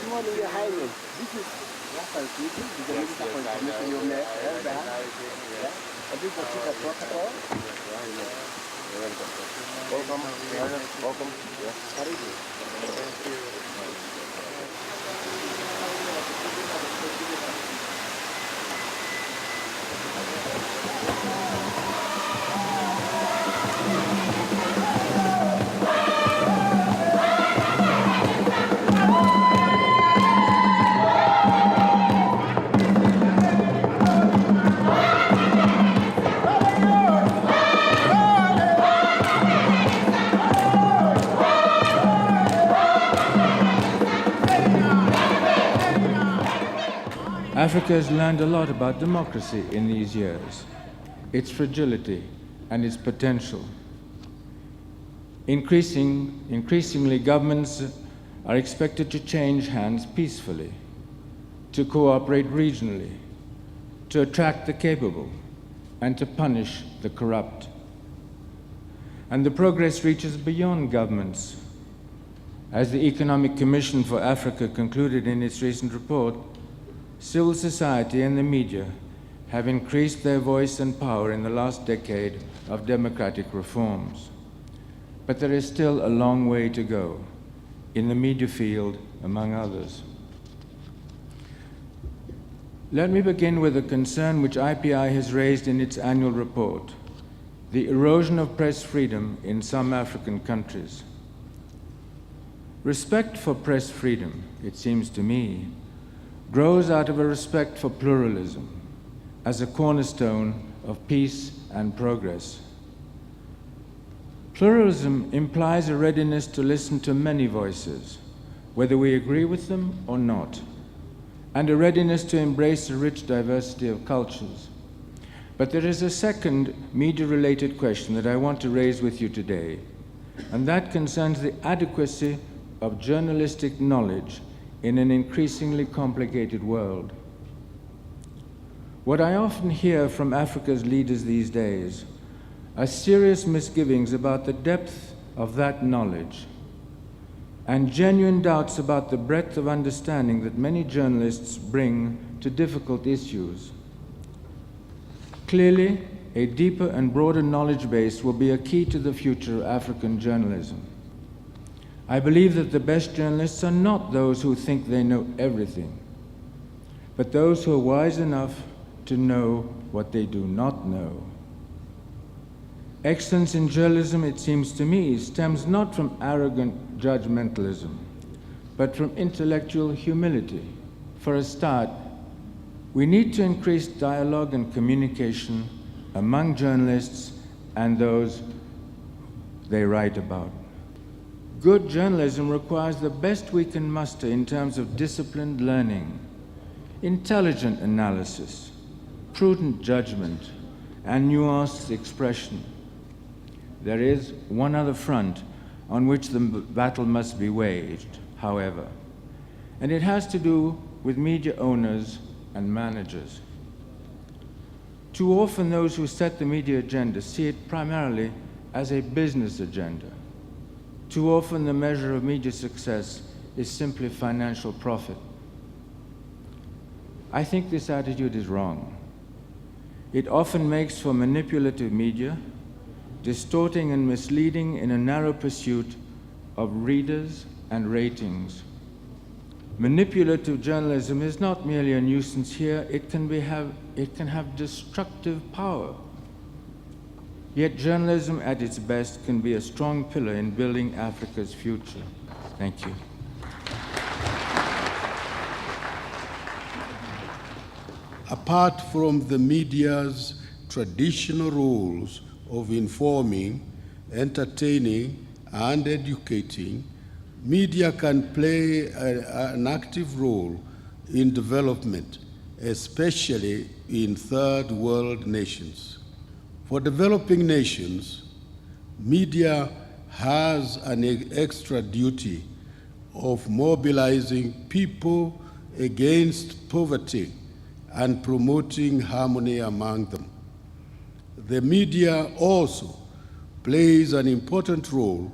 morning you're hiding. This is Rafael Kutu, the Minister for Information you met. Have you got to talk at all? Welcome. Welcome. Yes. Thank you. Africa has learned a lot about democracy in these years, its fragility and its potential. Increasingly, governments are expected to change hands peacefully, to cooperate regionally, to attract the capable, and to punish the corrupt. And the progress reaches beyond governments. As the Economic Commission for Africa concluded in its recent report, civil society and the media have increased their voice and power in the last decade of democratic reforms. But there is still a long way to go, in the media field, among others. Let me begin with a concern which IPI has raised in its annual report: the erosion of press freedom in some African countries. Respect for press freedom, it seems to me, grows out of a respect for pluralism as a cornerstone of peace and progress. Pluralism implies a readiness to listen to many voices, whether we agree with them or not, and a readiness to embrace a rich diversity of cultures. But there is a second media-related question that I want to raise with you today, and that concerns the adequacy of journalistic knowledge in an increasingly complicated world. What I often hear from Africa's leaders these days are serious misgivings about the depth of that knowledge and genuine doubts about the breadth of understanding that many journalists bring to difficult issues. Clearly, a deeper and broader knowledge base will be a key to the future of African journalism. I believe that the best journalists are not those who think they know everything, but those who are wise enough to know what they do not know. Excellence in journalism, it seems to me, stems not from arrogant judgmentalism, but from intellectual humility. For a start, we need to increase dialogue and communication among journalists and those they write about. Good journalism requires the best we can muster in terms of disciplined learning, intelligent analysis, prudent judgment, and nuanced expression. There is one other front on which the battle must be waged, however, and it has to do with media owners and managers. Too often those who set the media agenda see it primarily as a business agenda. Too often the measure of media success is simply financial profit. I think this attitude is wrong. It often makes for manipulative media, distorting and misleading in a narrow pursuit of readers and ratings. Manipulative journalism is not merely a nuisance here, it can have destructive power. Yet journalism at its best can be a strong pillar in building Africa's future. Thank you. Apart from the media's traditional roles of informing, entertaining, and educating, media can play an active role in development, especially in third world nations. For developing nations, media has an extra duty of mobilizing people against poverty and promoting harmony among them. The media also plays an important role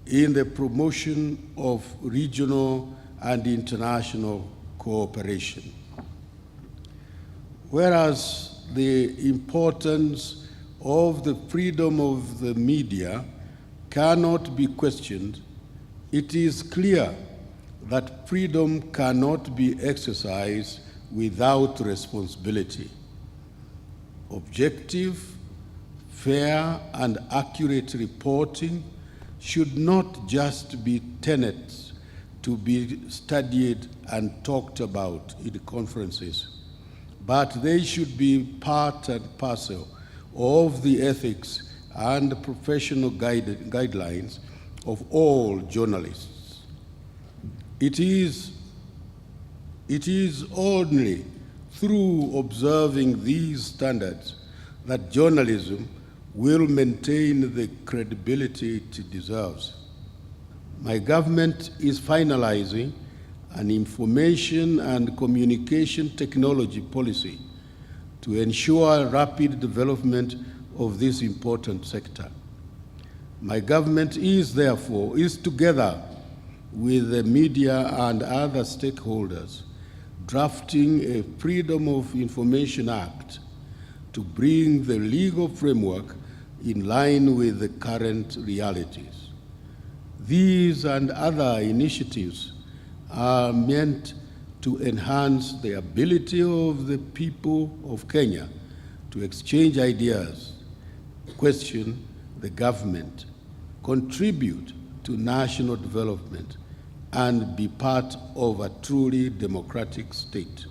in the promotion of regional and international cooperation. Whereas the importance of the freedom of the media cannot be questioned, it is clear that freedom cannot be exercised without responsibility. Objective, fair, and accurate reporting should not just be tenets to be studied and talked about in conferences, but they should be part and parcel of the ethics and professional guidelines of all journalists. It is only through observing these standards that journalism will maintain the credibility it deserves. My government is finalizing an information and communication technology policy to ensure rapid development of this important sector. My government is together with the media and other stakeholders drafting a Freedom of Information Act to bring the legal framework in line with the current realities. These and other initiatives are meant to enhance the ability of the people of Kenya to exchange ideas, question the government, contribute to national development, and be part of a truly democratic state.